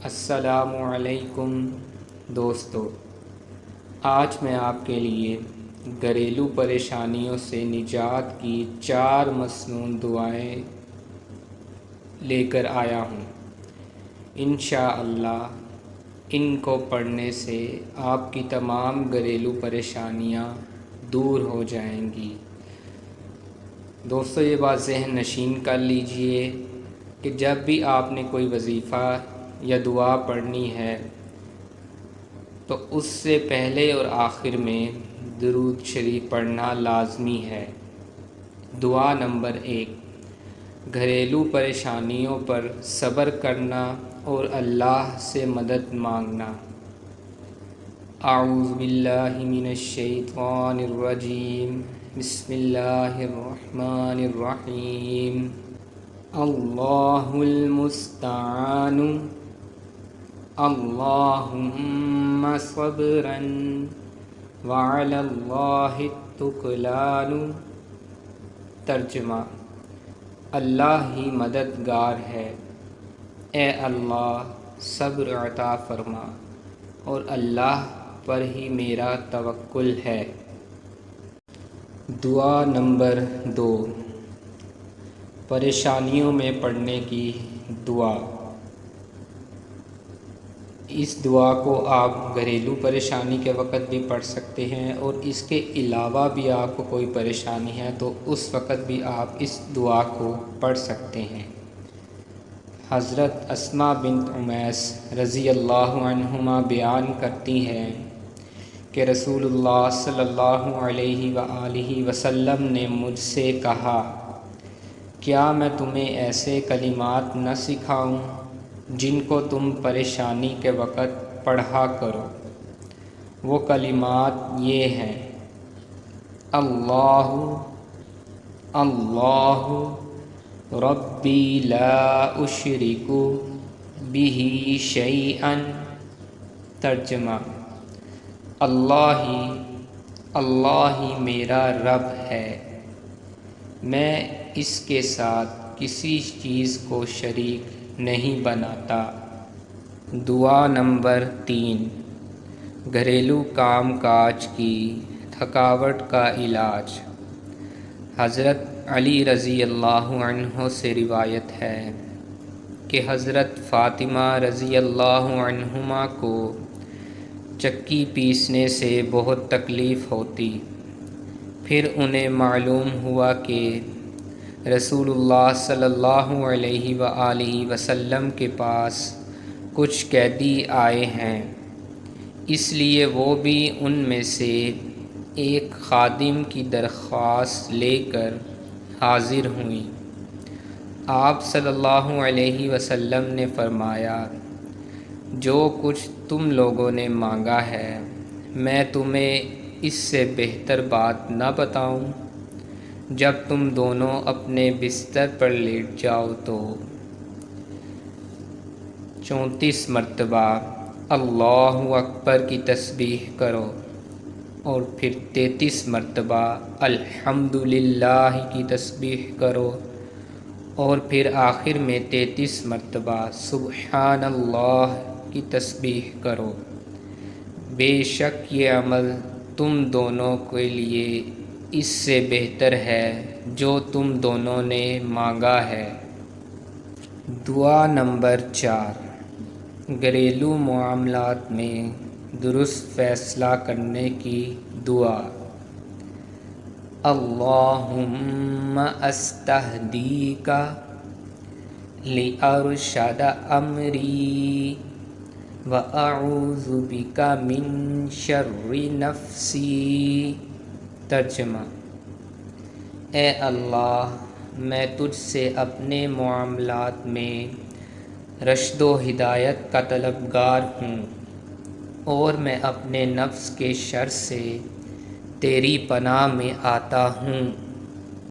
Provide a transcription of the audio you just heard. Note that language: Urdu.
السلام علیکم دوستو، آج میں آپ کے لیے گھریلو پریشانیوں سے نجات کی 4 مسنون دعائیں لے کر آیا ہوں۔ انشاءاللہ ان کو پڑھنے سے آپ کی تمام گھریلو پریشانیاں دور ہو جائیں گی۔ دوستو، یہ بات ذہن نشین کر لیجئے کہ جب بھی آپ نے کوئی وظیفہ یا دعا پڑھنی ہے تو اس سے پہلے اور آخر میں درود شریف پڑھنا لازمی ہے۔ دعا نمبر 1، گھریلو پریشانیوں پر صبر کرنا اور اللہ سے مدد مانگنا۔ اعوذ باللہ من الشیطان الرجیم، بسم اللہ الرحمن الرحیم۔ اللہ المستعان، اللہم صبرا وعلی اللہ التکلان۔ ترجمہ: اللہ ہی مددگار ہے، اے اللہ صبر عطا فرما اور اللہ پر ہی میرا توکل ہے۔ دعا نمبر 2، پریشانیوں میں پڑھنے کی دعا۔ اس دعا کو آپ گھریلو پریشانی کے وقت بھی پڑھ سکتے ہیں، اور اس کے علاوہ بھی آپ کو کوئی پریشانی ہے تو اس وقت بھی آپ اس دعا کو پڑھ سکتے ہیں۔ حضرت اسماء بنت عمیس رضی اللہ عنہما بیان کرتی ہیں کہ رسول اللہ صلی اللہ علیہ وآلہ وسلم نے مجھ سے کہا، کیا میں تمہیں ایسے کلمات نہ سکھاؤں جن کو تم پریشانی کے وقت پڑھا کرو؟ وہ کلمات یہ ہیں: اللہ اللہ ربی لا اشرک بہ شیئا۔ ترجمہ: اللہ ہی میرا رب ہے، میں اس کے ساتھ کسی چیز کو شریک نہیں بناتا۔ دعا نمبر 3، گھریلو کام کاج کی تھکاوٹ کا علاج۔ حضرت علی رضی اللہ عنہ سے روایت ہے کہ حضرت فاطمہ رضی اللہ عنہما کو چکی پیسنے سے بہت تکلیف ہوتی۔ پھر انہیں معلوم ہوا کہ رسول اللہ صلی اللہ علیہ وآلہ وسلم کے پاس کچھ قیدی آئے ہیں، اس لیے وہ بھی ان میں سے ایک خادم کی درخواست لے کر حاضر ہوئیں۔ آپ صلی اللہ علیہ وسلم نے فرمایا، جو کچھ تم لوگوں نے مانگا ہے میں تمہیں اس سے بہتر بات نہ بتاؤں؟ جب تم دونوں اپنے بستر پر لیٹ جاؤ تو 34 مرتبہ اللہ اکبر کی تسبیح کرو، اور پھر 33 مرتبہ الحمدللہ کی تسبیح کرو، اور پھر آخر میں 33 مرتبہ سبحان اللہ کی تسبیح کرو۔ بے شک یہ عمل تم دونوں کے لیے اس سے بہتر ہے جو تم دونوں نے مانگا ہے۔ دعا نمبر 4، گھریلو معاملات میں درست فیصلہ کرنے کی دعا۔ اللہم استہدیک لأرشد امری واعوذ بک من شر نفسی۔ ترجمہ: اے اللہ، میں تجھ سے اپنے معاملات میں رشد و ہدایت کا طلبگار ہوں، اور میں اپنے نفس کے شر سے تیری پناہ میں آتا ہوں۔